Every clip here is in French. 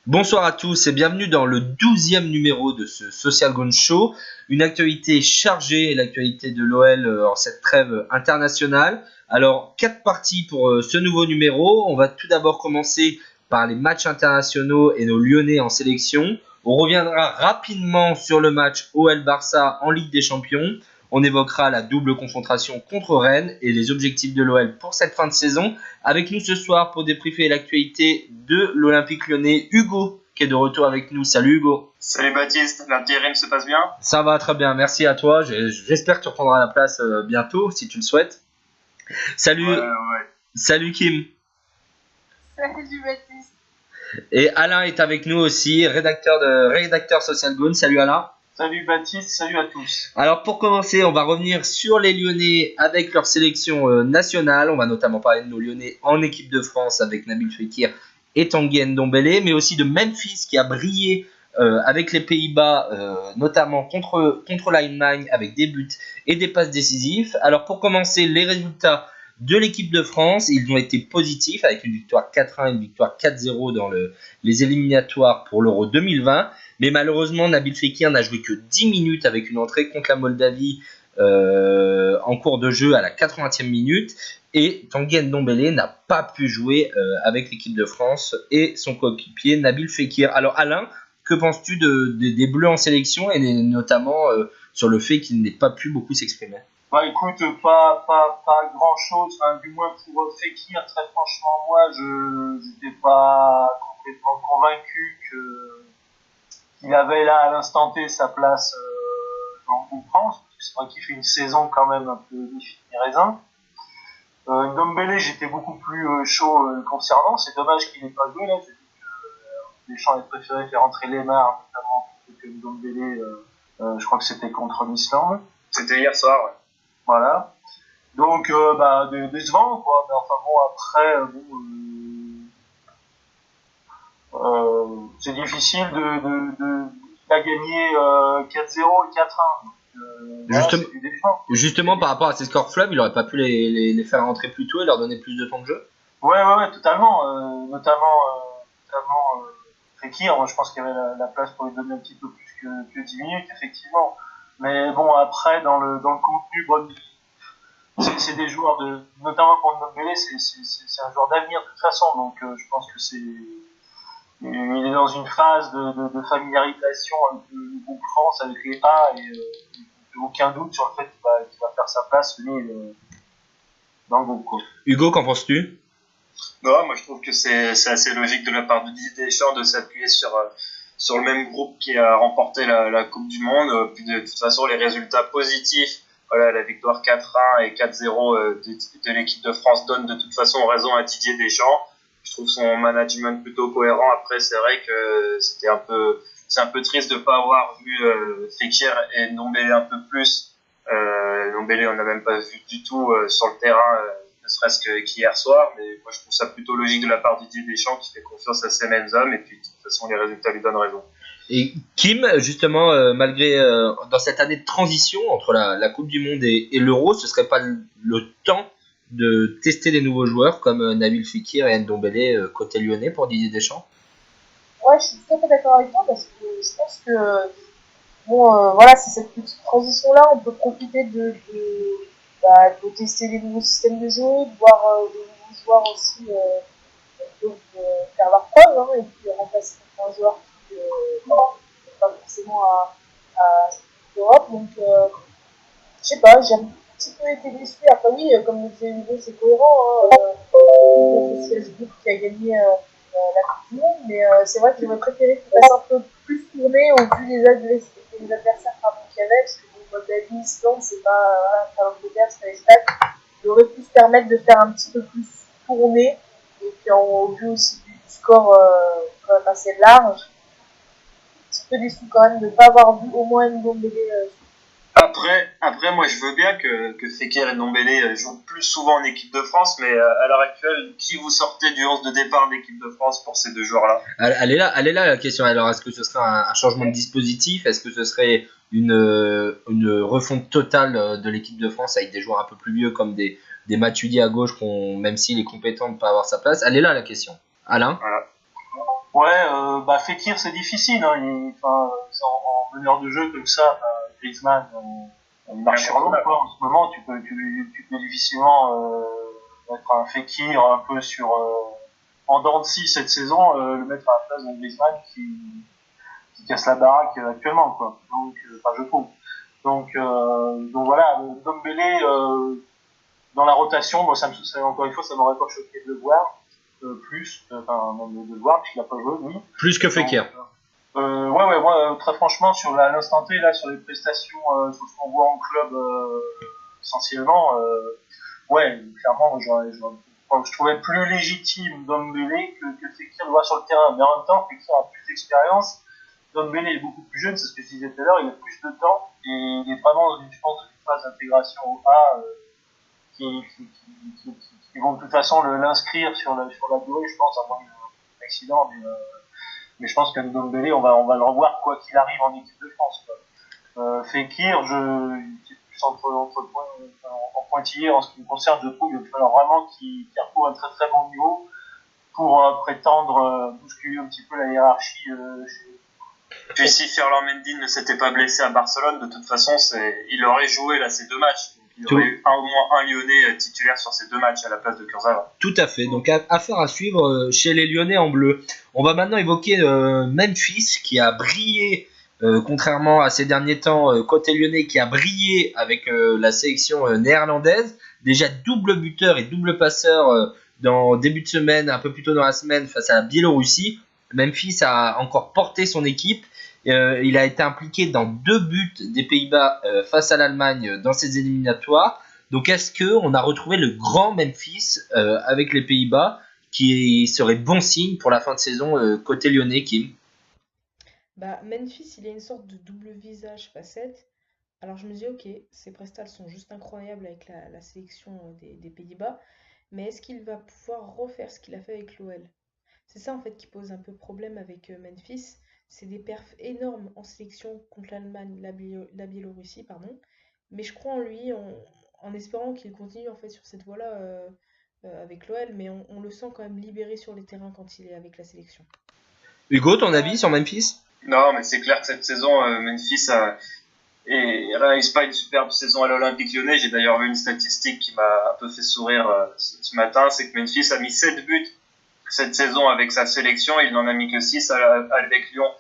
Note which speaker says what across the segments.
Speaker 1: Bonsoir à tous et bienvenue dans le 12e numéro de ce Social Gone Show. Une actualité chargée, l'actualité de l'OL en cette trêve internationale. Alors, 4 parties pour ce nouveau numéro. On va tout d'abord commencer par les matchs internationaux et nos Lyonnais en sélection. On reviendra rapidement sur le match OL-Barça en Ligue des Champions. On évoquera la double confrontation contre Rennes et les objectifs de l'OL pour cette fin de saison. Avec nous ce soir pour débriefer l'actualité de l'Olympique Lyonnais, Hugo qui est de retour avec nous. Salut Hugo.
Speaker 2: Salut Baptiste, l'intérim se passe bien?
Speaker 1: Ça va très bien, merci à toi. J'espère que tu reprendras la place bientôt si tu le souhaites. Salut,
Speaker 2: Ouais.
Speaker 1: salut Kim.
Speaker 3: Salut Baptiste.
Speaker 1: Et Alain est avec nous aussi, rédacteur Social Gone. Salut Alain.
Speaker 2: Salut Baptiste, salut à tous.
Speaker 1: Alors pour commencer, on va revenir sur les Lyonnais avec leur sélection nationale. On va notamment parler de nos Lyonnais en équipe de France avec Nabil Fekir et Tanguy Ndombele, mais aussi de Memphis qui a brillé avec les Pays-Bas, notamment contre l'Allemagne avec des buts et des passes décisives. Alors pour commencer, les résultats de l'équipe de France, ils ont été positifs avec une victoire 4-1 et une victoire 4-0 dans les éliminatoires pour l'Euro 2020. Mais malheureusement, Nabil Fekir n'a joué que 10 minutes avec une entrée contre la Moldavie en cours de jeu à la 80e minute. Et Tanguy Ndombele n'a pas pu jouer avec l'équipe de France et son coéquipier Nabil Fekir. Alors Alain, que penses-tu des Bleus en sélection et notamment sur le fait qu'il n'ait pas pu beaucoup s'exprimer?
Speaker 2: Bah écoute, pas grand chose, enfin, du moins pour Fekir, très franchement, moi je n'étais pas complètement convaincu qu'il avait là à l'instant T sa place dans le groupe France, parce que c'est vrai qu'il fait une saison quand même un peu mi-raisin. Ndombele, j'étais beaucoup plus chaud concernant, c'est dommage qu'il n'ait pas joué là, j'ai dit que Deschamps avait préféré faire entrer Lemar notamment plutôt que Ndombele, je crois que c'était contre l'Islande.
Speaker 4: C'était hier soir, ouais.
Speaker 2: Voilà. Donc, décevant, quoi. Mais enfin bon, après, c'est difficile il a gagné 4-0 et 4-1.
Speaker 1: Justement, par rapport à ces scores fleuves, il aurait pas pu les faire rentrer plus tôt et leur donner plus de temps de jeu.
Speaker 2: Ouais, totalement. Notamment Fekir, moi je pense qu'il y avait la place pour lui donner un petit peu plus que 10 minutes, effectivement. Mais bon, après, dans le contenu, bon, c'est des joueurs notamment pour Ndombele, c'est un joueur d'avenir de toute façon, donc je pense que il est dans une phase de familiarisation avec le groupe France, avec les A, et aucun doute sur le fait qu'il va faire sa place, lui, dans le groupe, quoi.
Speaker 1: Hugo, qu'en penses-tu?
Speaker 4: Non, moi je trouve que c'est assez logique de la part de Didier Deschamps de s'appuyer sur le même groupe qui a remporté la Coupe du Monde. Puis de toute façon, les résultats positifs, voilà, la victoire 4-1 et 4-0 de l'équipe de France donnent de toute façon raison à Didier Deschamps. Je trouve son management plutôt cohérent. Après, c'est vrai que c'est un peu triste de pas avoir vu Fekir et Ndombele un peu plus. Ndombele, on n'a même pas vu du tout sur le terrain, ne serait-ce qu'hier soir. Mais moi, je trouve ça plutôt logique de la part de Didier Deschamps qui fait confiance à ces mêmes hommes. Et puis, de toute façon, les résultats lui donnent raison.
Speaker 1: Et Kim, justement, malgré dans cette année de transition entre la Coupe du Monde et l'Euro, ce serait pas le temps de tester des nouveaux joueurs comme Nabil Fekir et Ndombele côté lyonnais pour Didier Deschamps?
Speaker 3: Ouais, je suis tout à fait d'accord avec toi parce que je pense que voilà, c'est cette petite transition-là, on peut profiter de tester des nouveaux systèmes de jeu, de voir des nouveaux joueurs aussi faire leur preuve, hein, et puis remplacer certains joueurs qui pas forcément à l'Europe. Donc, je sais pas, j'ai un petit peu été déçu. Après, oui, comme le disait Hugo, c'est cohérent. C'est le groupe qui a gagné la Coupe du Monde, mais c'est vrai que j'aurais préféré qu'il fasse un peu plus tourner au vu des adversaires qu'il y avait, parce que Moldavie, Islande, c'est pas l'Angleterre, c'est pas l'Espagne. Il aurait pu se permettre de faire un petit peu plus tourner, et puis au vu aussi du score quand même assez large, un petit peu déçu quand même de ne pas avoir vu au moins une bombe
Speaker 4: Après, moi, je veux bien que Fekir et Ndombele jouent plus souvent en équipe de France, mais à l'heure actuelle, qui vous sortez du 11 de départ de l'équipe de France pour ces deux joueurs-là?
Speaker 1: Elle est là la question. Alors, est-ce que ce serait un changement de dispositif? Est-ce que ce serait une refonte totale de l'équipe de France avec des joueurs un peu plus vieux comme des Matuidi à gauche, même s'il est compétent de ne pas avoir sa place? Elle est là la question. Alain?
Speaker 4: Voilà.
Speaker 2: Ouais, Fekir c'est difficile, hein. En meneur de jeu comme ça, Griezmann, il marche sur l'eau, quoi. En ce moment, tu peux difficilement mettre un Fekir un peu sur en dents de scie cette saison, le mettre à la place de Griezmann qui casse la baraque actuellement, quoi. Donc, je trouve. Donc voilà, Dombélé dans la rotation, moi encore une fois, ça m'aurait pas choqué de le voir même de le voir puisqu'il a pas joué lui.
Speaker 1: Plus que Fekir.
Speaker 2: Ouais, moi très franchement sur l'instant T là, sur les prestations, sur ce qu'on voit en club essentiellement, ouais, clairement, je trouvais plus légitime Dombélé que Fekir le voir sur le terrain. Mais en même temps, Fekir a plus d'expérience. Dombélé est beaucoup plus jeune, c'est ce que je disais tout à l'heure, il a plus de temps et il est vraiment dans une phase d'intégration au A qui vont de toute façon l'inscrire sur la durée, je pense, à moins d'un accident. Mais je pense que Ndombele, on va le revoir quoi qu'il arrive en équipe de France. Fekir, c'est plus en pointillé en ce qui me concerne, je trouve qu'il va falloir vraiment qu'il retrouve un très très bon niveau pour prétendre bousculer un petit peu la hiérarchie.
Speaker 4: Puis si Ferland Mendy ne s'était pas blessé à Barcelone, de toute façon, il aurait joué là ces 2 matchs. Il y aurait eu au moins un Lyonnais titulaire sur ces 2 matchs à la place de Kurzawa.
Speaker 1: Tout à fait. Donc affaire à suivre chez les Lyonnais en bleu. On va maintenant évoquer Memphis qui a brillé, contrairement à ces derniers temps, côté lyonnais qui a brillé avec la sélection néerlandaise. Déjà double buteur et double passeur dans début de semaine, un peu plus tôt dans la semaine face à la Biélorussie. Memphis a encore porté son équipe. Il a été impliqué dans 2 buts des Pays-Bas face à l'Allemagne dans ces éliminatoires. Donc est-ce qu'on a retrouvé le grand Memphis avec les Pays-Bas qui serait bon signe pour la fin de saison côté lyonnais, Kim?
Speaker 3: Memphis, il a une sorte de double visage facette. Alors je me dis, ok, ses prestations sont juste incroyables avec la sélection des Pays-Bas, mais est-ce qu'il va pouvoir refaire ce qu'il a fait avec l'OL? C'est ça en fait qui pose un peu problème avec Memphis. C'est des perfs énormes en sélection contre l'Allemagne, la Biélorussie, pardon. Mais je crois en lui, en espérant qu'il continue en fait sur cette voie-là avec l'OL, mais on le sent quand même libéré sur les terrains quand il est avec la sélection.
Speaker 1: Hugo, ton avis sur Memphis?
Speaker 4: Non, mais c'est clair que cette saison, Memphis réalise pas une superbe saison à l'Olympique Lyonnais. J'ai d'ailleurs vu une statistique qui m'a un peu fait sourire ce matin, c'est que Memphis a mis 7 buts cette saison avec sa sélection, il n'en a mis que 6 avec Lyon.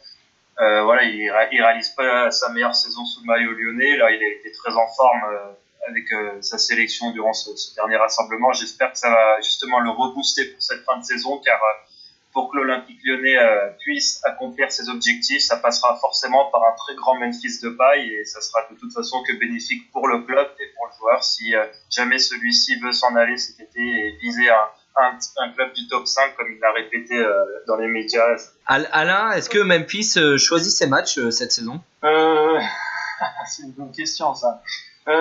Speaker 4: Il réalise pas sa meilleure saison sous le maillot lyonnais. Là, il a été très en forme avec sa sélection durant ce dernier rassemblement. J'espère que ça va justement le rebooster pour cette fin de saison, car pour que l'Olympique Lyonnais puisse accomplir ses objectifs, ça passera forcément par un très grand Memphis de paille, et ça sera de toute façon que bénéfique pour le club et pour le joueur si jamais celui-ci veut s'en aller cet été et viser un club du top 5 comme il l'a répété dans les médias.
Speaker 1: Alain, est-ce que Memphis choisit ses matchs cette saison?
Speaker 2: C'est une bonne question ça.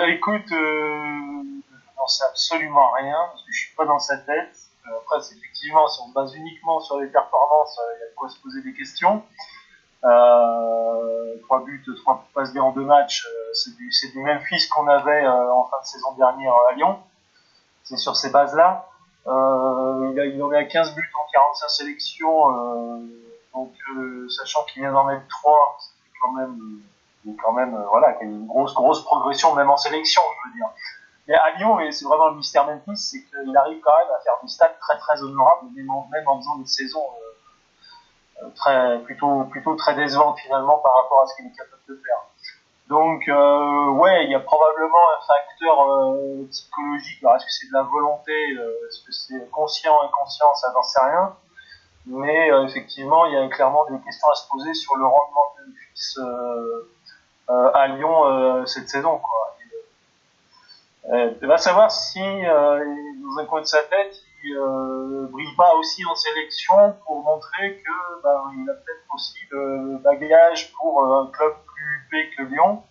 Speaker 2: Écoute, je n'en sais absolument rien parce que je suis pas dans sa tête. Après, effectivement, si on se base uniquement sur les performances, il y a de quoi se poser des questions. 3 buts, 3 passes D en 2 matchs, c'est du Memphis qu'on avait en fin de saison dernière à Lyon. C'est sur ces bases-là. Il en est à 15 buts en 45 sélections, donc sachant qu'il vient d'en mettre 3, c'est quand même voilà, qu'il y a une grosse progression même en sélection, je veux dire. Mais à Lyon, et c'est vraiment le mystère Memphis, c'est qu'il arrive quand même à faire des stats très très honorables, même en faisant des saisons plutôt très décevantes finalement par rapport à ce qu'il est capable de faire. Donc ouais, il y a probablement un facteur psychologique. Alors est-ce que c'est de la volonté, est-ce que c'est conscient, inconscient, ça j'en sais rien. Mais effectivement, il y a clairement des questions à se poser sur le rendement de Memphis à Lyon cette saison, quoi. Il va savoir si dans un coin de sa tête il brille pas aussi en sélection pour montrer que il a peut-être aussi le bagage pour un club plus huppé que Lyon.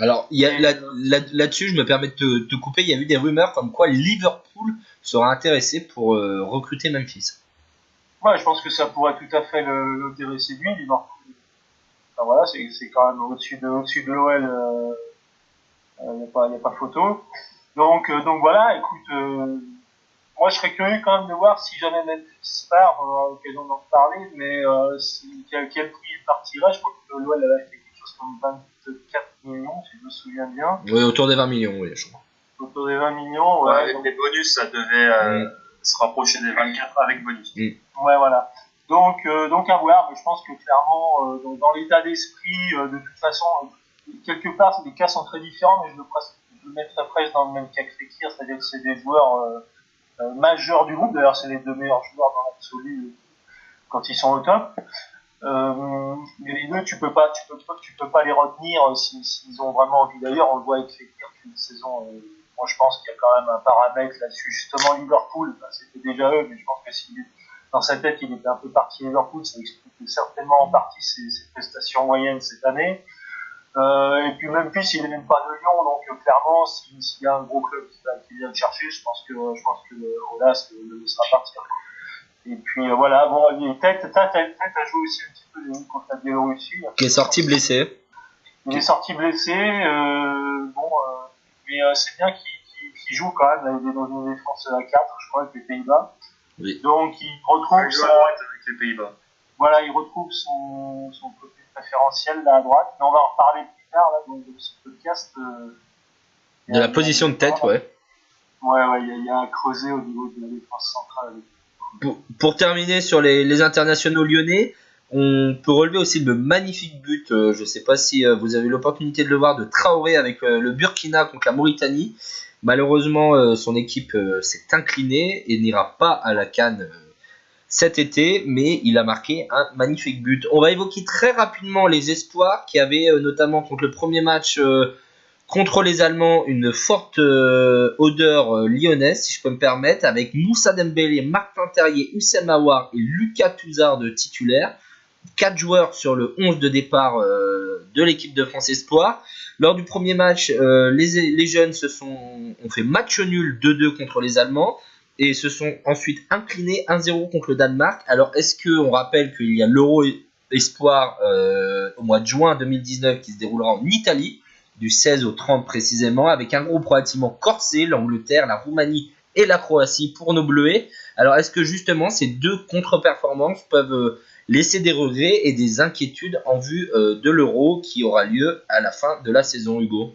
Speaker 1: Alors là-dessus, je me permets de te couper. Il y a eu des rumeurs comme quoi Liverpool sera intéressé pour recruter Memphis.
Speaker 2: Ouais, je pense que ça pourrait tout à fait l'intéresser lui, Liverpool. Enfin, voilà, c'est quand même au-dessus de l'OL. Il n'y a pas photo. Donc voilà, écoute, moi, je serais curieux quand même de voir si jamais Memphis part, on aura l'occasion d'en parler, mais quel prix il partirait. Je crois que l'OL avait fait quelque chose comme 24 millions, si je me souviens bien.
Speaker 1: Oui, autour des 20 millions, oui, je crois.
Speaker 2: Autour des 20 millions, ouais.
Speaker 4: Avec les bonus, ça devait se rapprocher des 24 avec bonus.
Speaker 2: Ouais, voilà. Donc à voir, mais je pense que clairement, dans l'état d'esprit, de toute façon, quelque part, les cas sont très différents, mais je le mettrais presque dans le même cas que Fekir, c'est-à-dire que c'est des joueurs majeurs du groupe. D'ailleurs, c'est les deux meilleurs joueurs dans l'absolu quand ils sont au top. Mais les deux, tu peux pas les retenir s'ils ont vraiment envie. D'ailleurs, on le voit avec Fekir qu'une saison. Moi, je pense qu'il y a quand même un paramètre là-dessus. Justement, Liverpool, c'était déjà eux, mais je pense que dans sa tête, il était un peu parti Liverpool. Ça explique certainement en partie ses prestations moyennes cette année. Et puis Memphis, il n'est même pas de Lyon, donc clairement, s'il y a un gros club qui vient le chercher, je pense que Olas le laissera partir. Et puis voilà, bon, Tête a joué aussi un petit peu contre la Biélorussie.
Speaker 1: Qui est sorti blessé.
Speaker 2: Il est sorti blessé, mais c'est bien qu'il joue quand même dans une défense à 4, je crois, avec les Pays-Bas.
Speaker 1: Oui.
Speaker 2: Donc il retrouve
Speaker 4: avec les Pays-Bas.
Speaker 2: Voilà, il retrouve son côté préférentiel là à droite. Mais on va en reparler plus tard là, dans ce podcast.
Speaker 1: De la position de Tête, ouais.
Speaker 2: Ouais, il y a à creuser au niveau de la défense centrale.
Speaker 1: Pour terminer sur les internationaux lyonnais, on peut relever aussi le magnifique but, je ne sais pas si vous avez eu l'opportunité de le voir, de Traoré avec le Burkina contre la Mauritanie. Malheureusement, son équipe s'est inclinée et n'ira pas à la CAN cet été, mais il a marqué un magnifique but. On va évoquer très rapidement les espoirs qui avaient notamment contre le premier match contre les Allemands une forte odeur lyonnaise, si je peux me permettre, avec Moussa Dembélé, Martin Terrier, Houssem Aouar et Lucas Touzard de titulaires. 4 joueurs sur le 11 de départ de l'équipe de France Espoir. Lors du premier match, les jeunes ont fait match nul 2-2 contre les Allemands et se sont ensuite inclinés 1-0 contre le Danemark. Alors, est-ce qu'on rappelle qu'il y a l'Euro Espoir au mois de juin 2019 qui se déroulera en Italie, du 16 au 30 précisément, avec un groupe relativement corsé, l'Angleterre, la Roumanie et la Croatie pour nos Bleuets. Alors, est-ce que justement ces deux contre-performances peuvent laisser des regrets et des inquiétudes en vue de l'Euro qui aura lieu à la fin de la saison, Hugo?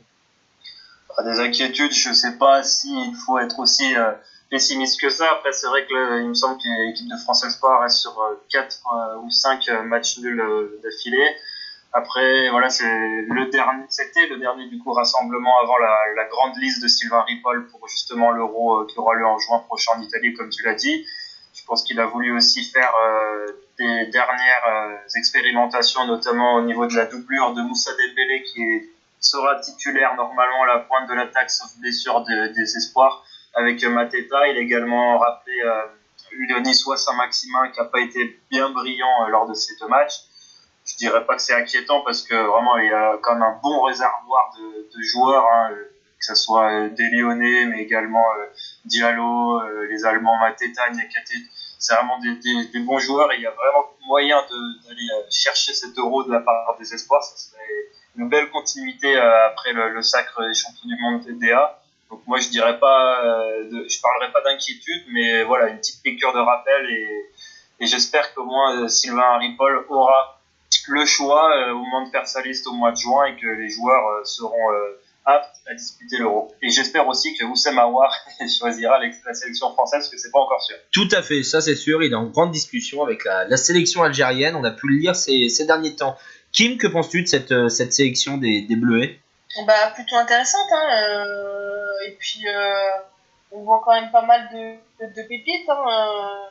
Speaker 4: Des inquiétudes, je ne sais pas s'il faut être aussi pessimiste que ça. Après, c'est vrai qu'il me semble que l'équipe de France Espoir reste sur 4 ou 5 matchs nuls d'affilée. Après, voilà, c'était le dernier du coup rassemblement avant la grande liste de Sylvain Ripoll pour justement l'Euro qui aura lieu en juin prochain en Italie, comme tu l'as dit. Je pense qu'il a voulu aussi faire des dernières expérimentations, notamment au niveau de la doublure de Moussa Dembélé qui sera titulaire normalement à la pointe de l'attaque sauf blessure des espoirs avec Mateta. Il a également rappelé Niçois Saint-Maximin qui n'a pas été bien brillant lors de ces deux matchs. Je dirais pas que c'est inquiétant parce que vraiment il y a quand même un bon réservoir de joueurs, hein, que ce soit des Lyonnais mais également Diallo, les Allemands Mateta, Niakate. C'est vraiment des bons joueurs et il y a vraiment moyen d'aller chercher cet Euro de la part des espoirs. Ça serait une belle continuité après le sacre des champions du monde TDA. Donc moi je parlerai pas d'inquiétude, mais voilà, une petite piqûre de rappel et j'espère qu'au moins Sylvain Ripoll aura le choix au moment de faire sa liste au mois de juin et que les joueurs seront aptes à disputer l'Euro. Et j'espère aussi que Houssem Aouar choisira la sélection française, parce que c'est pas encore sûr.
Speaker 1: Tout à fait, ça c'est sûr, il est en grande discussion avec la sélection algérienne, on a pu le lire ces derniers temps. Kim, que penses-tu de cette sélection des Bleuets?
Speaker 3: Bah, plutôt intéressante, hein, et puis on voit quand même pas mal de pépites, hein,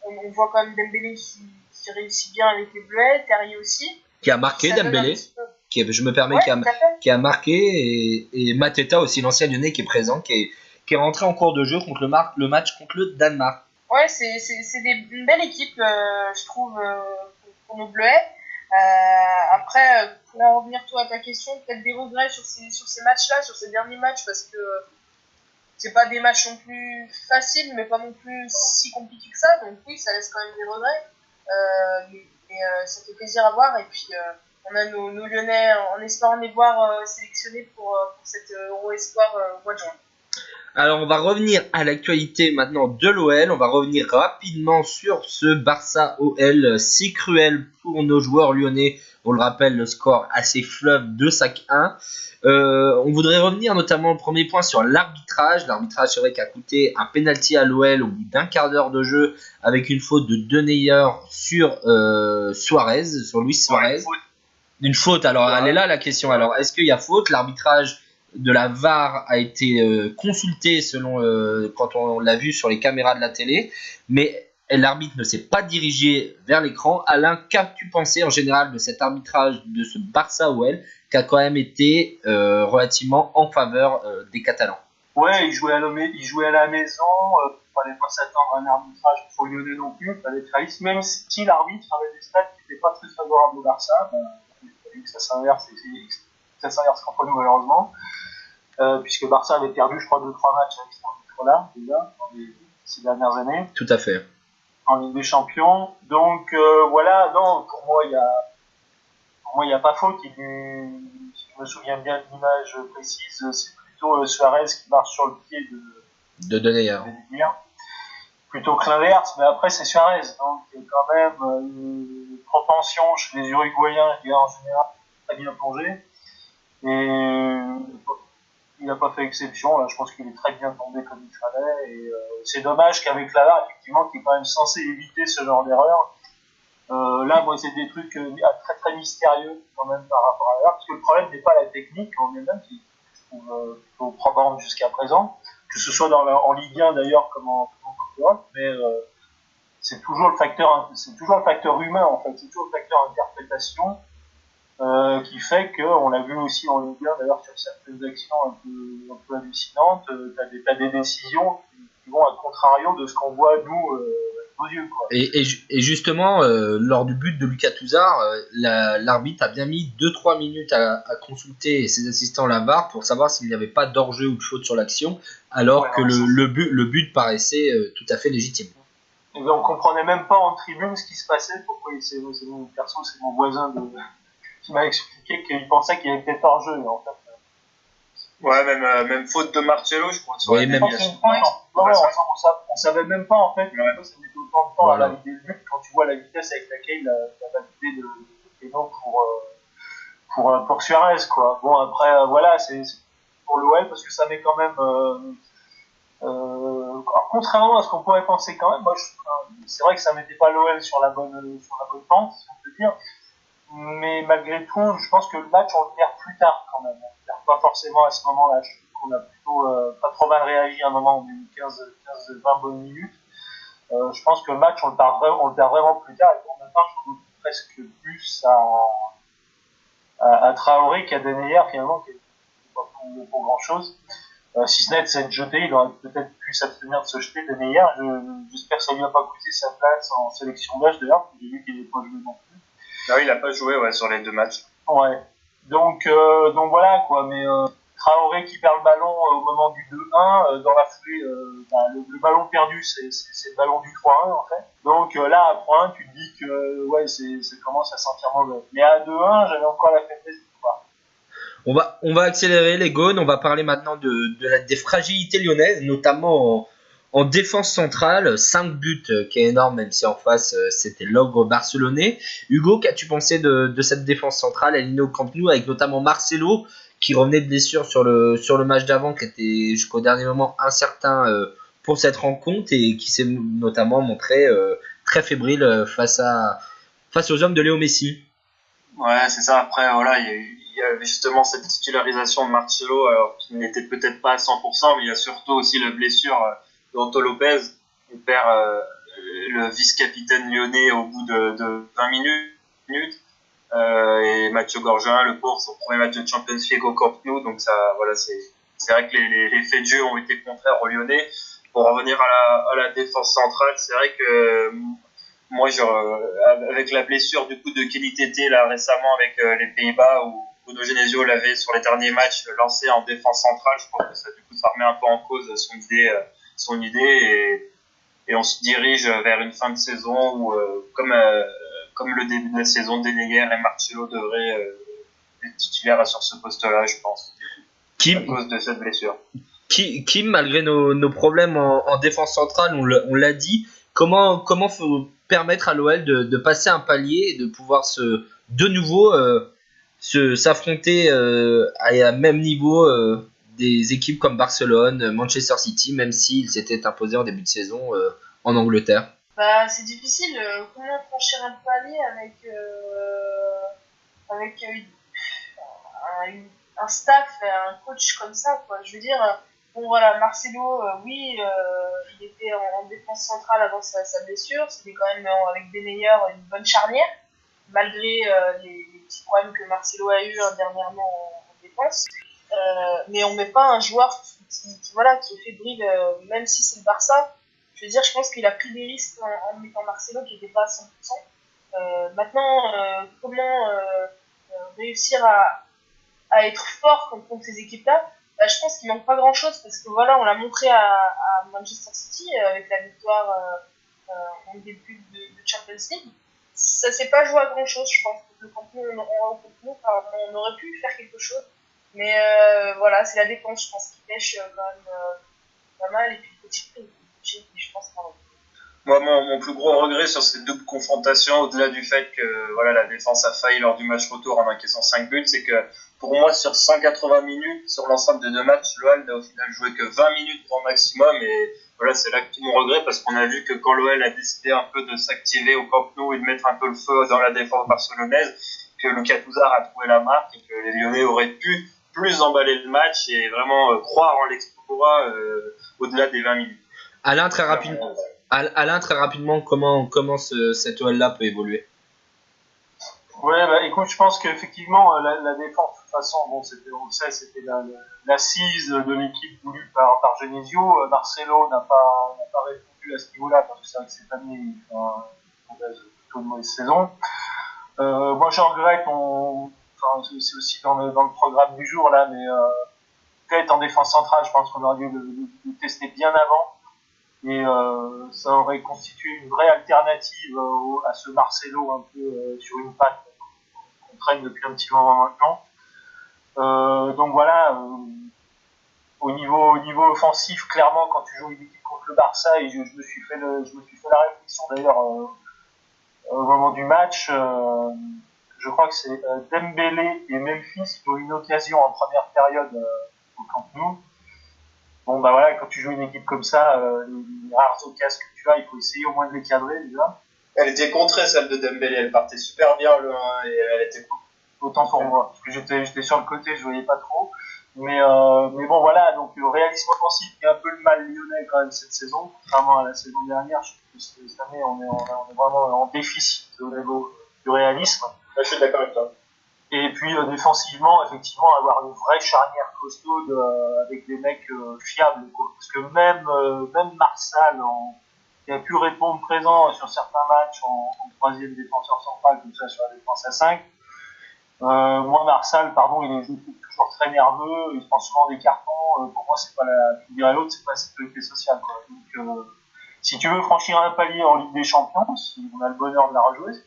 Speaker 3: on voit quand même Dembélé qui réussit bien avec les Bleuets, Terrier aussi.
Speaker 1: Qui a marqué Dembélé, je me permets, qui a marqué, et Mateta aussi, l'ancien Lyonnais qui est présent, qui est rentré en cours de jeu contre le match contre le Danemark.
Speaker 3: Ouais, c'est une belle équipe, je trouve, pour nos Bleuets. Après, pour en revenir toi à ta question, peut-être des regrets sur ces matchs-là, sur ces derniers matchs, parce que c'est pas des matchs non plus faciles, mais pas non plus si compliqués que ça, donc oui, ça laisse quand même des regrets. Mais ça fait plaisir à voir, et puis on a nos Lyonnais en espérant les voir sélectionnés pour cette Euro Espoir au mois de juin.
Speaker 1: Alors, on va revenir à l'actualité maintenant de l'OL. On va revenir rapidement sur ce Barça OL si cruel pour nos joueurs lyonnais. On le rappelle, le score assez fleuve de 5-1. On voudrait revenir notamment au premier point sur l'arbitrage. L'arbitrage, c'est vrai, qui a coûté un penalty à l'OL au bout d'un quart d'heure de jeu avec une faute de Denayer sur Suarez, sur Luis Suarez. Une faute. Alors, elle est là la question. Alors, est-ce qu'il y a faute? L'arbitrage de la VAR a été consulté selon quand on l'a vu sur les caméras de la télé, mais l'arbitre ne s'est pas dirigé vers l'écran. Alain, qu'as-tu pensé en général de cet arbitrage de ce Barça OL qui a quand même été relativement en faveur des Catalans?
Speaker 2: Ouais, il jouait à la maison, fallait pas s'attendre à un arbitrage trop lyonnais non plus, fallait être réaliste, même si l'arbitre avait des stats qui n'étaient pas très favorables au Barça, il fallait que ça s'inverse contre nous malheureusement. Puisque Barça avait perdu, je crois, 2-3 matchs avec cet arbitre-là, déjà, dans ces dernières années.
Speaker 1: Tout à fait.
Speaker 2: En Ligue des Champions. Donc, voilà, non, pour moi, il n'y a pas faute. Si je me souviens bien de l'image précise, c'est plutôt Suarez qui marche sur le pied
Speaker 1: de Denayer.
Speaker 2: Plutôt que l'inverse, mais après, c'est Suarez. Donc, il y a quand même une propension chez les Uruguayens qui est en général très bien plongé. Et il n'a pas fait exception, là je pense qu'il est très bien tombé comme il fallait, et c'est dommage qu'avec la VAR, effectivement, qui est quand même censé éviter ce genre d'erreur, là moi c'est des trucs très très mystérieux quand même par rapport à la VAR, parce que le problème n'est pas la technique en elle-même, qui je trouve plutôt probante jusqu'à présent, que ce soit en Ligue 1 d'ailleurs comme en Coupe d'Europe, mais c'est toujours le facteur humain en fait, c'est toujours le facteur interprétation, qui fait que, on l'a vu aussi en Ligue 1 d'ailleurs sur certaines actions un peu hallucinantes, t'as des décisions qui vont à contrario de ce qu'on voit nous avec nos yeux, quoi.
Speaker 1: Et justement, lors du but de Lucas Touzard, l'arbitre a bien mis 2-3 minutes à consulter ses assistants la VAR pour savoir s'il n'y avait pas d'hors-jeu ou de faute sur l'action, alors que le but paraissait tout à fait légitime.
Speaker 2: Et on comprenait même pas en tribune ce qui se passait, pourquoi c'est mon voisin qui m'a expliqué qu'il pensait qu'il y avait peut-être hors-jeu, en fait.
Speaker 4: Ouais, même faute de Marcello, je crois.
Speaker 1: Oui, même
Speaker 2: on savait même pas, en fait, ça mettait autant de temps à valider le but quand tu vois la vitesse avec laquelle il a validé le péno pour Suarez, quoi. Bon, après, voilà, c'est pour l'OL, parce que ça met quand même... contrairement à ce qu'on pourrait penser quand même, moi, c'est vrai que ça mettait pas l'OL sur la bonne pente, si on peut dire. Mais malgré tout, je pense que le match, on le perd plus tard quand même. On le perd pas forcément à ce moment-là. Je trouve qu'on a plutôt pas trop mal réagi à un moment, on a eu 15-20 bonnes minutes. Je pense que le match, on le perd vraiment plus tard. Et pour ma part, je trouve presque plus à Traoré qu'à Denayer, finalement, qui n'est pas pour grand-chose. Si ce n'est de s'être jeté, il aurait peut-être pu s'abstenir de se jeter. Denayer, j'espère que ça lui a pas coûté sa place en sélection d'âge, d'ailleurs, j'ai vu qu'il n'avait pas joué non plus.
Speaker 4: Ah oui, il a pas joué sur les deux matchs.
Speaker 2: Ouais. Donc voilà quoi, mais Traoré qui perd le ballon au moment du 2-1, dans la foulée, le ballon perdu c'est le ballon du 3-1 en fait. Donc là à 3-1 tu te dis que ouais ça commence à sentir mauvais. Mais à 2-1 j'avais encore la faiblesse du pouvoir.
Speaker 1: On va accélérer les gones, on va parler maintenant des fragilités lyonnaises, notamment en défense centrale, 5 buts qui est énorme, même si en face c'était l'ogre barcelonais. Hugo, qu'as-tu pensé de cette défense centrale alignée au Camp Nou, avec notamment Marcelo qui revenait de blessure sur le match d'avant, qui était jusqu'au dernier moment incertain pour cette rencontre et qui s'est notamment montré très fébrile face aux hommes de Léo Messi.
Speaker 4: Ouais, c'est ça. Après, voilà, il y a justement cette titularisation de Marcelo, alors qui n'était peut-être pas à 100%, mais il y a surtout aussi la blessure d'Anto Lopez, qui perd le vice-capitaine lyonnais au bout de 20 minutes. Et Mathieu Gorgin, le pauvre, son premier match de Champions League au Camp Nou, donc ça, voilà, c'est vrai que les faits de jeu ont été contraires aux Lyonnais. Pour revenir à la défense centrale, c'est vrai que moi, avec la blessure du coup de Kenny Tété là récemment avec les Pays-Bas, où Bruno Genesio l'avait sur les derniers matchs lancé en défense centrale, je pense que ça remet un peu en cause son idée et on se dirige vers une fin de saison où comme le début de la saison, Denayer et Marcelo devraient être titulaires sur ce poste-là, je pense, à cause de cette blessure.
Speaker 1: Kim, malgré nos problèmes en défense centrale, on l'a dit, comment faut permettre à l'OL de passer un palier et de pouvoir de nouveau s'affronter à même niveau des équipes comme Barcelone, Manchester City, même s'ils s'étaient imposés en début de saison en Angleterre.
Speaker 3: Bah, c'est difficile. Comment franchir un palier avec un staff, un coach comme ça, quoi. Je veux dire, bon voilà, Marcelo, oui, il était en défense centrale avant sa blessure. C'était quand même avec des meilleurs une bonne charnière, malgré les petits problèmes que Marcelo a eu dernièrement en défense. Mais on met pas un joueur qui est fébrile, même si c'est le Barça. Je veux dire, je pense qu'il a pris des risques en mettant Marcelo qui n'était pas à 100%. Maintenant, comment réussir à être fort contre ces équipes-là, bah, je pense qu'il manque pas grand-chose parce que voilà, on l'a montré à Manchester City avec la victoire en début de Champions League. Ça s'est pas joué à grand-chose, je pense. Le on aurait pu faire quelque chose, mais voilà, c'est la défense, je pense, qui pêche quand même pas mal et puis petit je pense pas.
Speaker 4: Moi, mon plus gros regret sur cette double confrontation, au-delà du fait que voilà, la défense a failli lors du match retour en encaissant 5 buts, c'est que pour moi, sur 180 minutes, sur l'ensemble des 2 matchs, l'OL n'a au final joué que 20 minutes grand maximum. Et voilà, c'est là que tout mon regret, parce qu'on a vu que quand l'OL a décidé un peu de s'activer au Camp Nou et de mettre un peu le feu dans la défense barcelonaise, que Lucas Touzard a trouvé la marque et que les Lyonnais auraient pu plus emballer le match et vraiment croire en l'exploit au-delà des 20 minutes.
Speaker 1: Alain, très rapidement, comment cette OL-là peut évoluer?
Speaker 2: Ouais, bah écoute, je pense qu'effectivement, la défense, de toute façon, bon, on le sait, c'était l'assise de l'équipe voulue par Genesio. Marcelo n'a pas répondu à ce niveau-là, parce que c'est vrai que cette année, il fait plutôt une mauvaise saison. Moi, je regrette, c'est aussi dans le programme du jour, là, mais peut-être en défense centrale, je pense qu'on aurait dû le tester bien avant. Et ça aurait constitué une vraie alternative à ce Marcelo un peu sur une patte qu'on traîne depuis un petit moment maintenant. Donc voilà, au niveau offensif, clairement, quand tu joues une équipe contre le Barça, et je me suis fait la réflexion d'ailleurs au moment du match, je crois que c'est Dembélé et Memphis qui ont eu une occasion en première période au Camp Nou. Bon bah voilà, quand tu joues une équipe comme ça, les rares occasions que tu as, il faut essayer au moins de les cadrer déjà.
Speaker 4: Elle était contrée celle de Dembélé, elle partait super bien le 1 et elle était
Speaker 2: autant pour moi, parce que j'étais sur le côté, je voyais pas trop. Mais bon voilà, donc le réalisme offensif qui est un peu le mal lyonnais quand même cette saison, contrairement à la saison dernière. Je trouve que cette année on est vraiment en déficit au niveau du réalisme.
Speaker 4: Là, je suis d'accord avec toi.
Speaker 2: Et puis défensivement, effectivement, avoir une vraie charnière costaude avec des mecs fiables, quoi. Parce que même Marsal, qui a pu répondre présent sur certains matchs en troisième défenseur central, comme ça sur la défense à 5. Moi, Marsal, pardon, il est toujours très nerveux, il prend souvent des cartons. Pour moi, c'est pas je dirais l'autre, c'est pas la sécurité sociale, quoi. Donc, si tu veux franchir un palier en Ligue des Champions, si on a le bonheur de la rejouer, c'est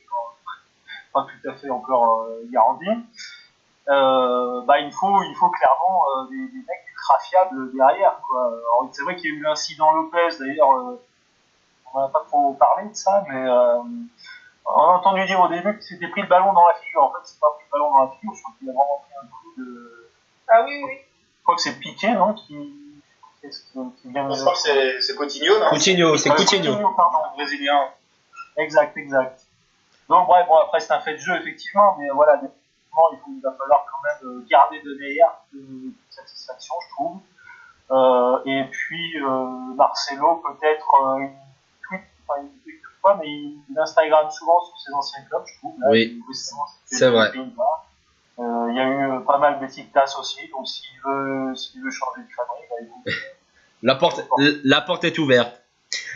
Speaker 2: pas tout à fait encore garanti, bah il faut clairement des mecs ultra fiables derrière, quoi. Alors c'est vrai qu'il y a eu l'incident Lopez, d'ailleurs on n'a pas trop parlé de ça, mais on a entendu dire au début qu'il s'était pris le ballon dans la figure. En fait, c'est pas pris le ballon dans la figure, je crois qu'il a vraiment pris un coup de...
Speaker 3: Ah oui.
Speaker 2: Je crois que c'est Piqué, non, qui vient de...
Speaker 4: Je crois que c'est Coutinho, non?
Speaker 1: C'est Coutinho.
Speaker 2: Pardon, le Brésilien. Exact. Donc bref, bon, après c'est un fait de jeu effectivement, mais voilà, il va falloir quand même garder de meilleur de satisfaction, je trouve. Et puis Marcelo peut-être une tweet, mais il Instagram souvent sur ses anciens clubs, je trouve. Là,
Speaker 1: oui, c'est vrai.
Speaker 2: Il y a eu pas mal de petites tasses aussi, donc s'il veut changer de crânerie, bah écoute.
Speaker 1: La porte est ouverte.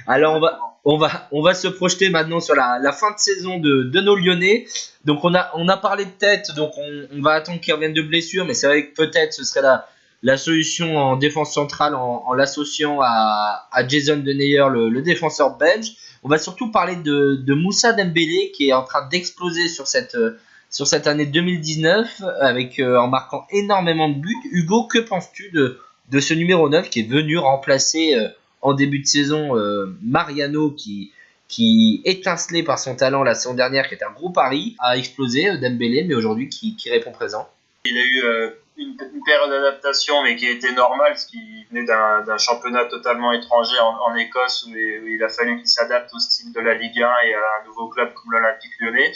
Speaker 1: Alors on va se projeter maintenant sur la fin de saison de nos Lyonnais. Donc on a parlé de tête, donc on va attendre qu'ils reviennent de blessure, mais c'est vrai que peut-être ce serait la solution en défense centrale en l'associant à Jason Denayer, le défenseur belge. On va surtout parler de Moussa Dembélé qui est en train d'exploser sur cette année 2019 avec en marquant énormément de buts. Hugo, que penses-tu de de ce numéro 9 qui est venu remplacer en début de saison Mariano qui étincelait par son talent la saison dernière, qui était un gros pari, a explosé Dembélé, mais aujourd'hui qui répond présent.
Speaker 4: Il a eu une période d'adaptation, mais qui a été normale, parce qu'il venait d'un championnat totalement étranger en Écosse, où il a fallu qu'il s'adapte au style de la Ligue 1 et à un nouveau club comme l'Olympique Lyonnais.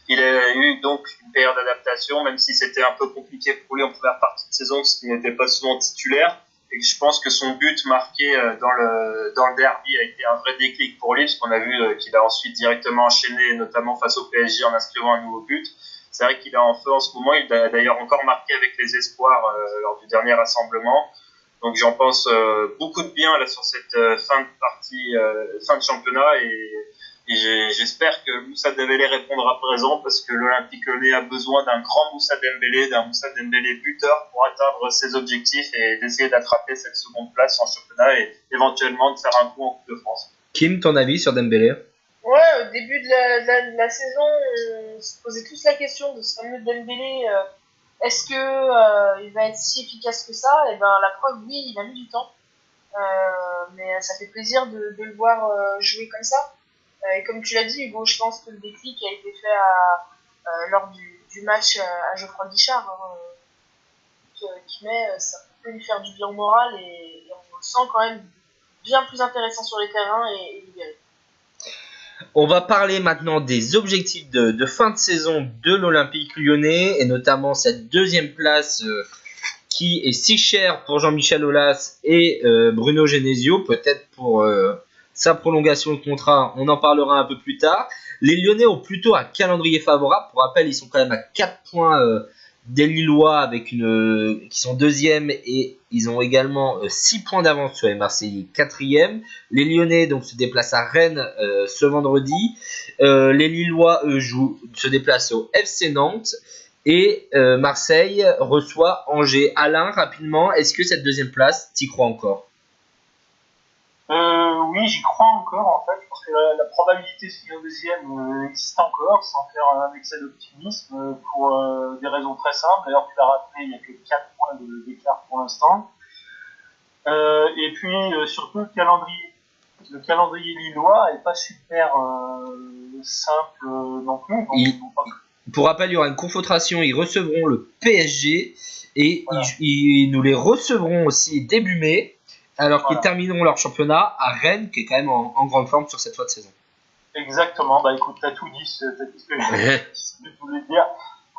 Speaker 4: Il a eu donc une période d'adaptation, même si c'était un peu compliqué pour lui en première partie de saison, parce qu'il n'était pas souvent titulaire. Et je pense que son but marqué dans le derby a été un vrai déclic pour lui, parce qu'on a vu qu'il a ensuite directement enchaîné, notamment face au PSG, en inscrivant un nouveau but. C'est vrai qu'il est en feu en ce moment. Il a d'ailleurs encore marqué avec les espoirs lors du dernier rassemblement. Donc j'en pense beaucoup de bien là sur cette fin de championnat, et j'espère que Moussa Dembélé répondra présent, parce que l'Olympique Lyonnais a besoin d'un grand Moussa Dembélé buteur pour atteindre ses objectifs et d'essayer d'attraper cette seconde place en championnat et éventuellement de faire un coup en Coupe de France.
Speaker 1: Kim, ton avis sur Dembélé?
Speaker 3: Ouais, au début de la saison, on se posait tous la question de ce fameux Dembélé. Est-ce que il va être si efficace que ça? Et ben la preuve, oui, il a mis du temps. Mais ça fait plaisir de le voir jouer comme ça. Et comme tu l'as dit, Hugo, je pense que le déclic a été fait lors du match à Geoffroy Guichard, qui ça peut lui faire du bien au moral, et on le sent quand même bien plus intéressant sur les terrains et libéré.
Speaker 1: On va parler maintenant des objectifs de fin de saison de l'Olympique Lyonnais, et notamment cette deuxième place qui est si chère pour Jean-Michel Aulas et Bruno Genesio, peut-être pour sa prolongation de contrat, on en parlera un peu plus tard. Les Lyonnais ont plutôt un calendrier favorable. Pour rappel, ils sont quand même à 4 points des Lillois qui sont deuxième, et ils ont également 6 points d'avance sur les Marseillais, quatrième. Les Lyonnais donc se déplacent à Rennes ce vendredi. Les Lillois se déplacent au FC Nantes, et Marseille reçoit Angers. Alain, rapidement, est-ce que cette deuxième place, t'y crois encore?
Speaker 2: Oui, j'y crois encore en fait. Je pense que la probabilité de finir deuxième existe encore, sans faire un excès d'optimisme, pour des raisons très simples. D'ailleurs, tu l'as rappelé, il n'y a que 4 points d'écart pour l'instant. Et puis surtout, le calendrier lillois n'est pas super simple non plus.
Speaker 1: Pour rappel, il y aura une confrontation. Ils recevront le PSG, et voilà, ils nous les recevront aussi début mai, alors qu'ils termineront leur championnat à Rennes, qui est quand même en grande forme sur cette fin de saison.
Speaker 2: Exactement, bah écoute, t'as tout dit ce que je voulais dire.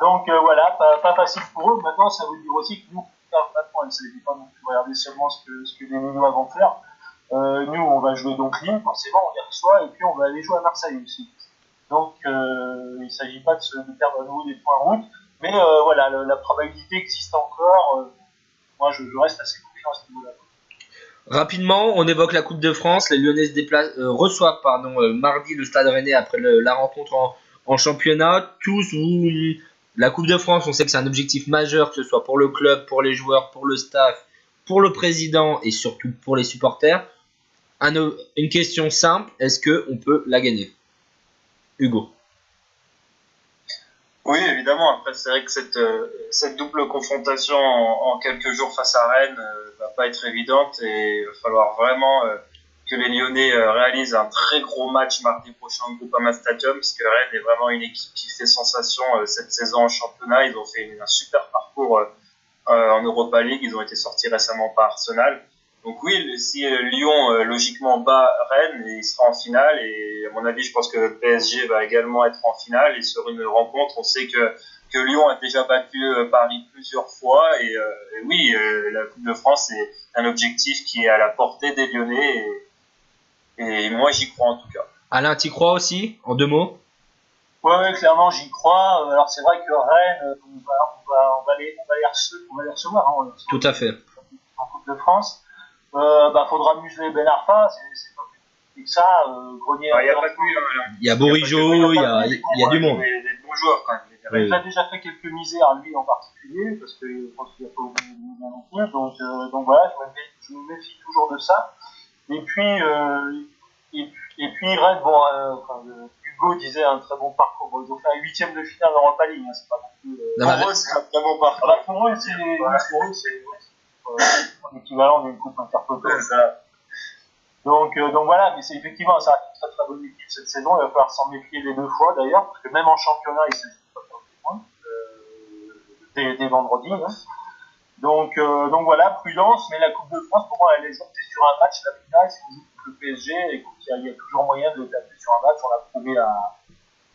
Speaker 2: Donc voilà, pas facile pour eux. Maintenant, ça veut dire aussi que nous, maintenant, il ne s'agit pas non plus de regarder seulement ce que les Lillois vont faire. Nous, on va jouer donc Lille, forcément, on les reçoit, et puis on va aller jouer à Marseille aussi. Donc il ne s'agit pas de perdre à nouveau des points en route, mais voilà, la probabilité existe encore. Moi, je reste assez confiant à ce niveau-là.
Speaker 1: Rapidement, on évoque la Coupe de France. Les Lyonnais reçoivent mardi le Stade Rennais après la rencontre en championnat. La Coupe de France, on sait que c'est un objectif majeur, que ce soit pour le club, pour les joueurs, pour le staff, pour le président et surtout pour les supporters. Une question simple, est-ce qu'on peut la gagner? Hugo.
Speaker 4: Oui, évidemment. Après, c'est vrai que cette double confrontation en quelques jours face à Rennes va pas être évidente, et il va falloir vraiment que les Lyonnais réalisent un très gros match mardi prochain au Groupama Stadium, parce que Rennes est vraiment une équipe qui fait sensation cette saison en championnat. Ils ont fait un super parcours en Europa League. Ils ont été sortis récemment par Arsenal. Donc oui, si Lyon logiquement bat Rennes, il sera en finale, et à mon avis, je pense que le PSG va également être en finale. Et sur une rencontre, on sait que Lyon a déjà battu Paris plusieurs fois, et oui, la Coupe de France est un objectif qui est à la portée des Lyonnais, et moi j'y crois en tout cas.
Speaker 1: Alain, t'y crois aussi, en 2 mots?
Speaker 2: Ouais, clairement j'y crois. Alors c'est vrai que Rennes, on va les recevoir. Hein,
Speaker 1: tout à fait.
Speaker 2: En Coupe de France. Faudra museler Ben Arfa, c'est pas plus que ça. Grenier.
Speaker 4: Il n'y a pas de lui.
Speaker 1: Il y a Bourigeaud, il y a du monde.
Speaker 4: Des bons joueurs quand même.
Speaker 2: Il a déjà fait quelques misères, lui en particulier, parce que je pense qu'il n'y a pas oublié de bien non plus. Donc voilà, je me méfie toujours de ça. Et puis Rennes, Hugo disait un très bon parcours. Bon, ils ont fait un 8ème de finale en Europa League, hein, c'est pas non plus.
Speaker 4: Pour eux, c'est un très bon parcours.
Speaker 2: Pour eux, c'est. l'équivalent d'une coupe intertoto. Donc voilà, mais c'est effectivement ça une très très bonne équipe cette saison. Il va falloir s'en méfier les deux fois d'ailleurs, parce que même en championnat, ils se sont pas fait des points dès vendredi. Hein. Donc voilà, prudence, mais la Coupe de France, pour moi, elle est jouée sur un match, la finale, si on joue contre le PSG, et il y a toujours moyen de taper sur un match.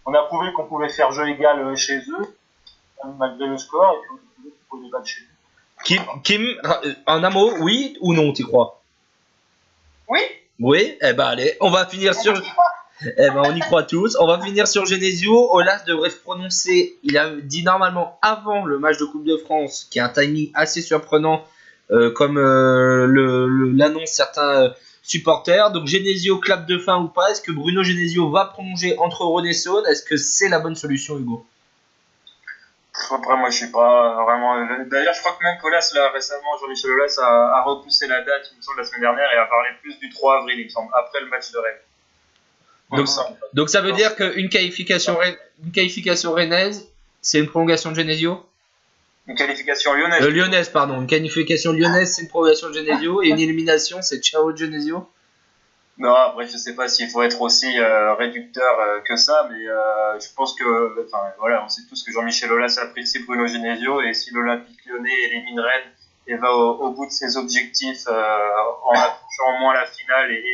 Speaker 2: On a prouvé qu'on pouvait faire jeu égal chez eux, malgré le score, et puis on a prouvé qu'on pouvait les battre chez eux.
Speaker 1: Kim, en un mot, oui ou non, tu crois?
Speaker 3: Oui.
Speaker 1: Oui, eh ben allez, on va finir sur. Eh ben on y croit tous. On va finir sur Genesio. Olas devrait se prononcer. Il a dit normalement avant le match de Coupe de France, qui a un timing assez surprenant, comme l'annoncent certains supporters. Donc Genesio, clap de fin ou pas? Est-ce que Bruno Genesio va prolonger entre Rhône et Saône? Est-ce que c'est la bonne solution, Hugo?
Speaker 4: Après, moi, je sais pas vraiment. D'ailleurs, je crois que même qu'Olas, là, récemment, Jean-Michel Aulas a repoussé la date, il me semble, la semaine dernière, et a parlé plus du 3 avril, il me semble, après le match de Rennes.
Speaker 1: Donc ça veut dire qu'une qualification rennaise, c'est une prolongation de Genesio?
Speaker 4: Une qualification lyonnaise.
Speaker 1: Lyonnaise, pardon. Une qualification lyonnaise, c'est une prolongation de Genesio, et une élimination, c'est ciao de Genesio?
Speaker 4: Non, après, je sais pas s'il faut être aussi réducteur que ça, mais je pense que, enfin, voilà, on sait tous que Jean-Michel Aulas apprécie Bruno Genesio, et si l'Olympique Lyonnais élimine Rennes et va au bout de ses objectifs en approchant au moins la finale et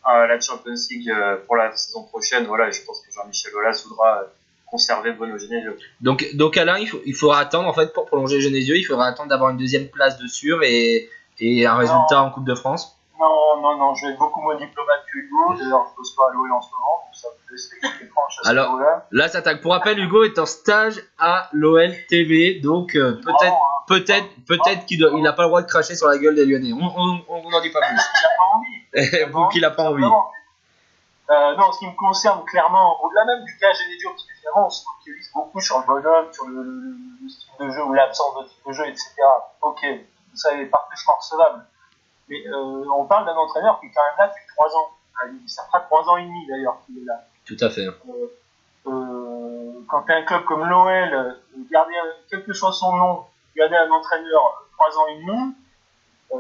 Speaker 4: la Champions League pour la saison prochaine, voilà, je pense que Jean-Michel Aulas voudra conserver Bruno Genesio.
Speaker 1: Donc Alain, il faudra attendre, en fait, pour prolonger Genesio, il faudra attendre d'avoir une deuxième place de sûr et un résultat en Coupe de France.
Speaker 2: Non, je vais être beaucoup moins diplomate que Hugo. D'ailleurs, je ne bosse pas à l'OL en ce moment, donc ça peut laisser les franches à ce
Speaker 1: Alors, là, ça attaque. Pour rappel, Hugo est en stage à l'OL TV, donc peut-être qu'il n'a pas le droit de cracher sur la gueule des Lyonnais. On n'en dit pas plus.
Speaker 2: Il n'a pas envie.
Speaker 1: Ou qu'il n'a pas envie.
Speaker 2: Non, ce qui me concerne clairement, au-delà même du cas Genesio, parce que finalement, on se focalise beaucoup sur le bonhomme, sur le style de jeu ou l'absence de style de jeu, etc. Ok, ça est parfaitement recevable. Mais on parle d'un entraîneur qui est quand même là depuis 3 ans. Ça fera 3 ans et demi d'ailleurs qu'il est là.
Speaker 1: Tout à fait.
Speaker 2: Quand tu as un club comme l'OL, quel que soit son nom, garder un entraîneur 3 ans et demi,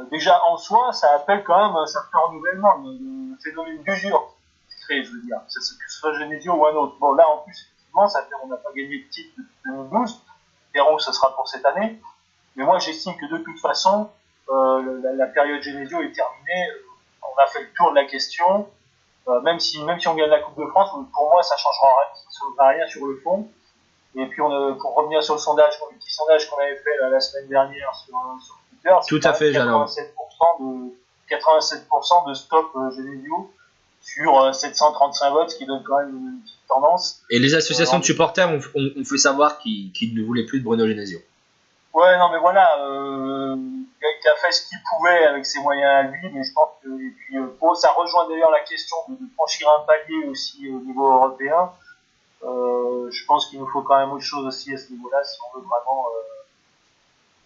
Speaker 2: déjà en soi, ça appelle quand même un certain renouvellement, un phénomène d'usure qui se crée, je veux dire. Que ce soit Genesio ou un autre. Bon, là en plus, effectivement, ça fait on n'a pas gagné de titre depuis 2012. Espérons que ce sera pour cette année. Mais moi, j'estime que de toute façon, la période Genesio est terminée. On a fait le tour de la question. Même si on gagne la Coupe de France, pour moi, ça changera rien sur le fond. Et puis, pour revenir sur le petit sondage qu'on avait fait la semaine dernière sur Twitter,
Speaker 1: tout à fait,
Speaker 2: 87% de stop Genesio sur 735 votes, ce qui donne quand même une petite tendance.
Speaker 1: Et les associations de supporters ont fait savoir qu'ils ne voulaient plus de Bruno Genesio.
Speaker 2: Ouais, non, mais voilà, il a fait ce qu'il pouvait avec ses moyens à lui, mais je pense que, et puis, ça rejoint d'ailleurs la question de franchir un palier aussi au niveau européen. Je pense qu'il nous faut quand même autre chose aussi à ce niveau-là, si on veut vraiment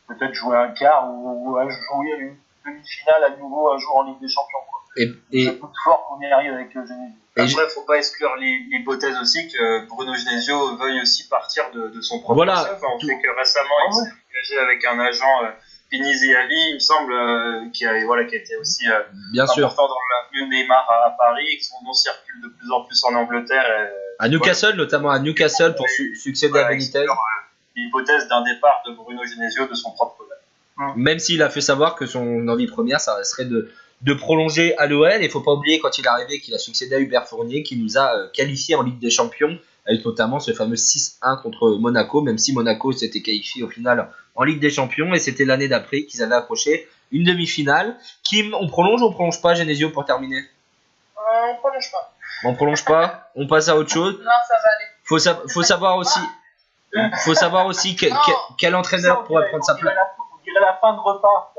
Speaker 2: peut-être jouer un quart ou jouer une demi-finale à nouveau un jour en Ligue des Champions. Quoi. Je doute fort qu'on y arrive avec Genesio.
Speaker 4: Après, il ne faut pas exclure l'hypothèse aussi que Bruno Genesio veuille aussi partir de son propre chef. On sait que récemment, il s'est engagé avec un agent Piniziavi, il me semble, qui a été aussi important dans l'avenue Neymar à Paris, et que son nom circule de plus en plus en Angleterre.
Speaker 1: À Newcastle, notamment à Newcastle, pour succéder à Benitez.
Speaker 4: L'hypothèse d'un départ de Bruno Genesio de son propre club.
Speaker 1: Même s'il a fait savoir que son envie première, ça serait de prolonger à l'OL. Il ne faut pas oublier quand il est arrivé qu'il a succédé à Hubert Fournier, qui nous a qualifiés en Ligue des Champions, avec notamment ce fameux 6-1 contre Monaco, même si Monaco s'était qualifié au final en Ligue des Champions, et c'était l'année d'après qu'ils avaient accroché une demi-finale. Kim, on prolonge ou on prolonge pas, Genesio, pour terminer?
Speaker 3: On prolonge pas.
Speaker 1: On prolonge pas? On passe à autre chose?
Speaker 3: Non, ça va aller.
Speaker 1: Faut savoir aussi quel entraîneur pourrait prendre sa place.
Speaker 2: On dirait la fin de repas.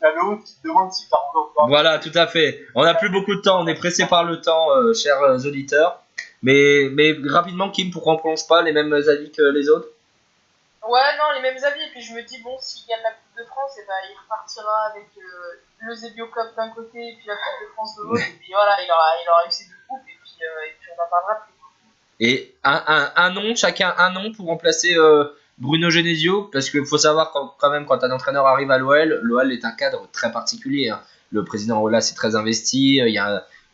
Speaker 2: T'as l'autre qui te demande si t'as encore pas.
Speaker 1: Voilà, tout à fait. On n'a plus beaucoup de temps, on est pressé par le temps, chers auditeurs. Mais rapidement, Kim, pourquoi on ne prolonge pas les mêmes avis que les autres?
Speaker 3: Ouais, non, les mêmes avis. Et puis je me dis, bon, s'il gagne la Coupe de France, et ben, il repartira avec le Zebio Cup d'un côté et puis la Coupe de France de l'autre. Et puis voilà, il aura eu ses 2 coupes et puis on en parlera plus.
Speaker 1: Et un nom, chacun un nom pour remplacer Bruno Genesio, parce qu'il faut savoir quand même quand un entraîneur arrive à l'OL est un cadre très particulier. Hein. Le président Aulas est très investi,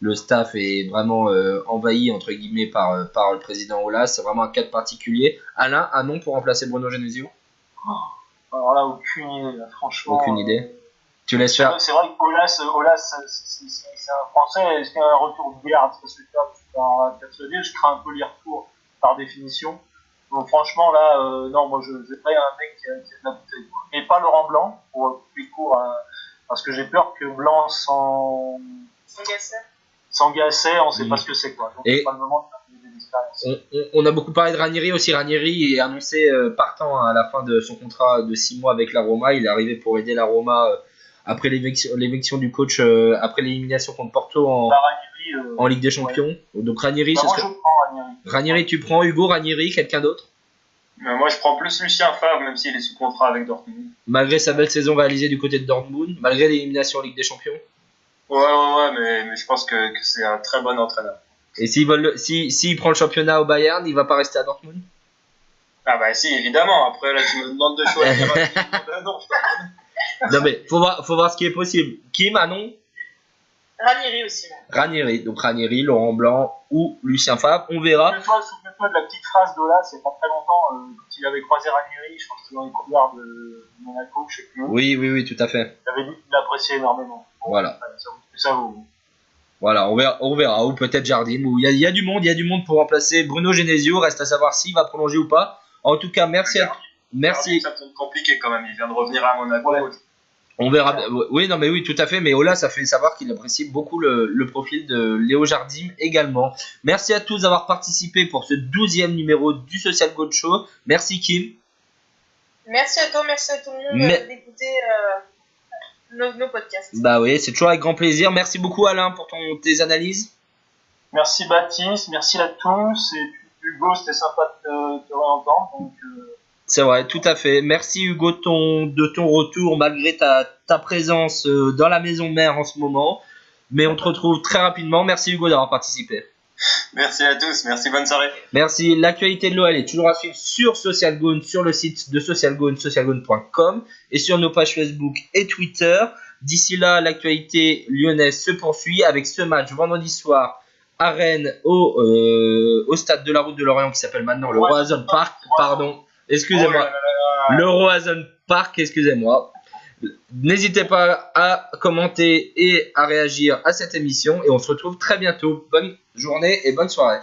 Speaker 1: le staff est vraiment envahi entre guillemets par le président Aulas. C'est vraiment un cadre particulier. Alain, un nom pour remplacer Bruno Genesio?
Speaker 2: Alors là, aucune idée, là, franchement.
Speaker 1: Aucune idée. Tu laisses faire.
Speaker 2: C'est vrai qu'Aulas, c'est un Français. Est-ce qu'il y a un retour de garde? Parce que là, tu peux persuader, je crains un peu les retours par définition. Donc franchement, là, non, moi je ferais un mec qui a de la bouteille. Quoi. Et pas Laurent Blanc, pour couper court, parce que j'ai peur que Blanc sans Gasset, on sait pas ce que c'est. Quoi. Donc c'est pas le moment de faire des expériences.
Speaker 1: On a beaucoup parlé de Ranieri aussi. Ranieri est annoncé partant à la fin de son contrat de 6 mois avec la Roma. Il est arrivé pour aider la Roma après l'éviction du coach, après l'élimination contre Porto en Ligue des Champions. Ouais. Donc Ranieri,
Speaker 2: moi je prends Ranieri.
Speaker 1: Ranieri, tu prends Hugo, Ranieri, quelqu'un d'autre?
Speaker 4: Moi je prends plus Lucien Favre, même s'il est sous contrat avec Dortmund.
Speaker 1: Malgré sa belle saison réalisée du côté de Dortmund, malgré l'élimination en Ligue des Champions.
Speaker 4: Ouais, mais je pense que c'est un très bon entraîneur.
Speaker 1: Et s'il prend le championnat au Bayern, il va pas rester à Dortmund?
Speaker 4: Ah bah si, évidemment. Après là tu me demandes de choisir.
Speaker 1: Non mais faut voir ce qui est possible. Kim, Manon?
Speaker 3: Ranieri aussi.
Speaker 1: Ranieri, donc Ranieri, Laurent Blanc ou Lucien Favre, on verra.
Speaker 2: Souviens-toi de la petite phrase d'Ola, c'est pas très longtemps, quand il avait croisé Ranieri, je pense que dans les couloirs de Monaco, je sais plus.
Speaker 1: Oui, tout à fait.
Speaker 2: Il avait dit qu'il l'appréciait énormément. Bon,
Speaker 1: voilà.
Speaker 2: Ça vaut.
Speaker 1: Voilà, on verra, ou peut-être Jardim, où il y a du monde pour remplacer Bruno Genesio, reste à savoir s'il va prolonger ou pas. En tout cas, merci.
Speaker 4: Ça peut être compliqué quand même, il vient de revenir à Monaco. Ouais.
Speaker 1: On verra. Oui, tout à fait. Mais Ola, ça fait savoir qu'il apprécie beaucoup le profil de Léo Jardim également. Merci à tous d'avoir participé pour ce 12e numéro du Social Goat Show. Merci Kim.
Speaker 3: Merci à toi, merci à tout le monde d'écouter nos podcasts.
Speaker 1: Bah oui, c'est toujours avec grand plaisir. Merci beaucoup Alain pour tes analyses.
Speaker 2: Merci Baptiste, merci à tous. Et puis Hugo, c'était sympa de te réentendre. Donc,
Speaker 1: c'est vrai, tout à fait. Merci Hugo de ton retour malgré ta présence dans la maison mère en ce moment. Mais on te retrouve très rapidement. Merci Hugo d'avoir participé.
Speaker 4: Merci à tous, merci, bonne soirée.
Speaker 1: Merci. L'actualité de l'OL est toujours à suivre sur Social Gone, sur le site de Social Gone, socialgone.com et sur nos pages Facebook et Twitter. D'ici là, l'actualité lyonnaise se poursuit avec ce match vendredi soir à Rennes au stade de la Route de Lorient qui s'appelle maintenant le Roazhon Park. Pardon. Excusez-moi. Le Roazhon Park, excusez-moi. N'hésitez pas à commenter et à réagir à cette émission et on se retrouve très bientôt. Bonne journée et bonne soirée.